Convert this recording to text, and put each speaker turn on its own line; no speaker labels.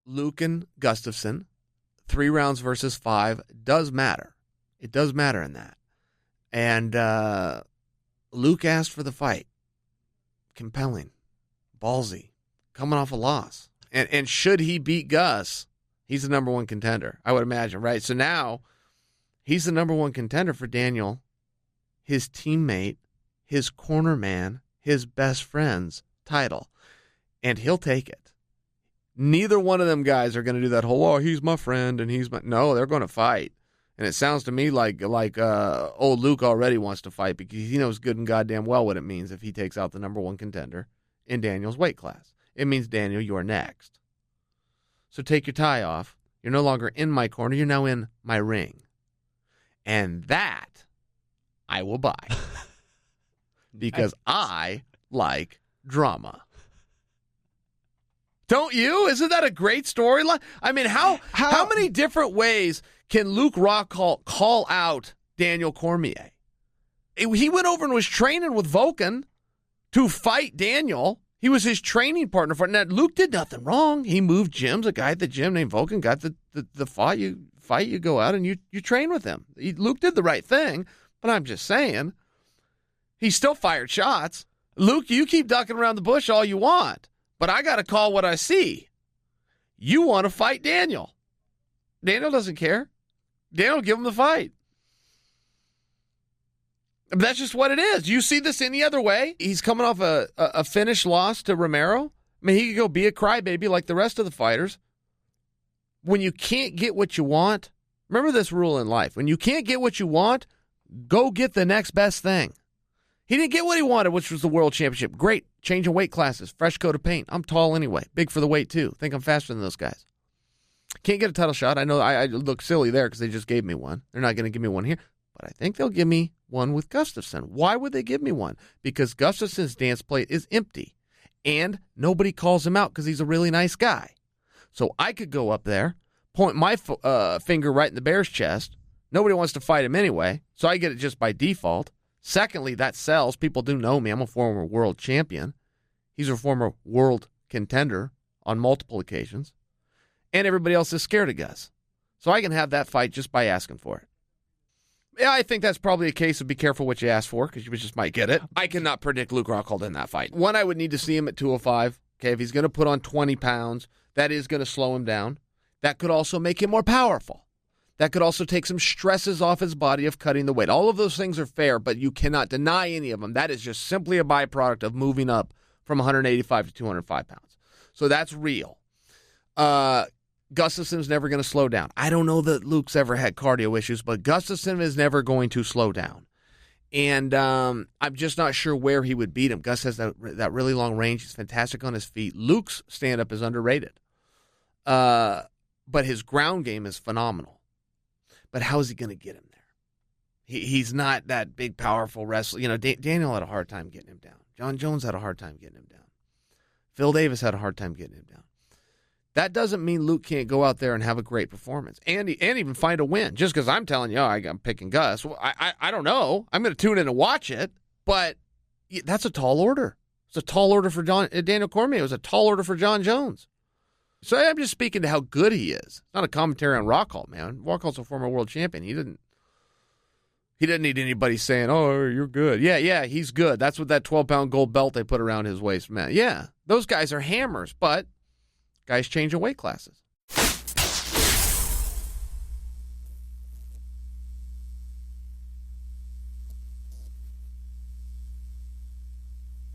Luke and Gustafsson, 3 rounds versus 5 does matter. It does matter in that. And Luke asked for the fight. Compelling. Ballsy. Coming off a loss. And should he beat Gus, he's the number 1 contender, I would imagine, right? So now he's the number 1 contender for Daniel, his teammate, his corner man, his best friend's title. And he'll take it. Neither one of them guys are going to do that whole, oh, he's my friend and he's my... No, they're going to fight. And it sounds to me like old Luke already wants to fight because he knows good and goddamn well what it means if he takes out the number 1 contender in Daniel's weight class. It means, Daniel, you're next. So take your tie off. You're no longer in my corner. You're now in my ring. And that I will buy because I like drama. Don't you? Isn't that a great storyline? I mean, how many different ways can Luke Rockhold call out Daniel Cormier? He went over and was training with Volkan to fight Daniel. He was his training partner for it. Now, Luke did nothing wrong. He moved gyms. A guy at the gym named Volkan got the fight. You go out and you train with him. Luke did the right thing, but I'm just saying, he still fired shots. Luke, you keep ducking around the bush all you want. But I got to call what I see. You want to fight Daniel. Daniel doesn't care. Daniel, give him the fight. But that's just what it is. Do you see this any other way? He's coming off a finished loss to Romero. I mean, he could go be a crybaby like the rest of the fighters. When you can't get what you want, remember this rule in life. When you can't get what you want, go get the next best thing. He didn't get what he wanted, which was the world championship. Great. Changing weight classes. Fresh coat of paint. I'm tall anyway. Big for the weight, too. Think I'm faster than those guys. Can't get a title shot. I know I look silly there because they just gave me one. They're not going to give me one here. But I think they'll give me one with Gustafsson. Why would they give me one? Because Gustafsson's dance plate is empty. And nobody calls him out because he's a really nice guy. So I could go up there, point my finger right in the bear's chest. Nobody wants to fight him anyway. So I get it just by default. Secondly, that sells. People do know me. I'm a former world champion. He's a former world contender on multiple occasions. And everybody else is scared of Gus. So I can have that fight just by asking for it. Yeah, I think that's probably a case of be careful what you ask for because you just might get it. I cannot predict Luke Rockhold in that fight. One, I would need to see him at 205. Okay, if he's going to put on 20 pounds, that is going to slow him down. That could also make him more powerful. That could also take some stresses off his body of cutting the weight. All of those things are fair, but you cannot deny any of them. That is just simply a byproduct of moving up from 185 to 205 pounds. So that's real. Gustafsson's never going to slow down. I don't know that Luke's ever had cardio issues, but Gustafsson is never going to slow down. And I'm just not sure where he would beat him. Gus has that really long range. He's fantastic on his feet. Luke's stand-up is underrated. But his ground game is phenomenal. But how is he going to get him there? He's not that big, powerful wrestler. You know, Daniel had a hard time getting him down. John Jones had a hard time getting him down. Phil Davis had a hard time getting him down. That doesn't mean Luke can't go out there and have a great performance and even find a win. Just because I'm telling you, I'm picking Gus. Well, I don't know. I'm going to tune in and watch it, but that's a tall order. It's a tall order for Daniel Cormier. It was a tall order for John Jones. So I'm just speaking to how good he is. It's not a commentary on Rockhold, man. Rockhold's a former world champion. He didn't need anybody saying, oh, you're good. Yeah, he's good. That's what that 12-pound gold belt they put around his waist meant. Yeah, those guys are hammers, but guys changing weight classes.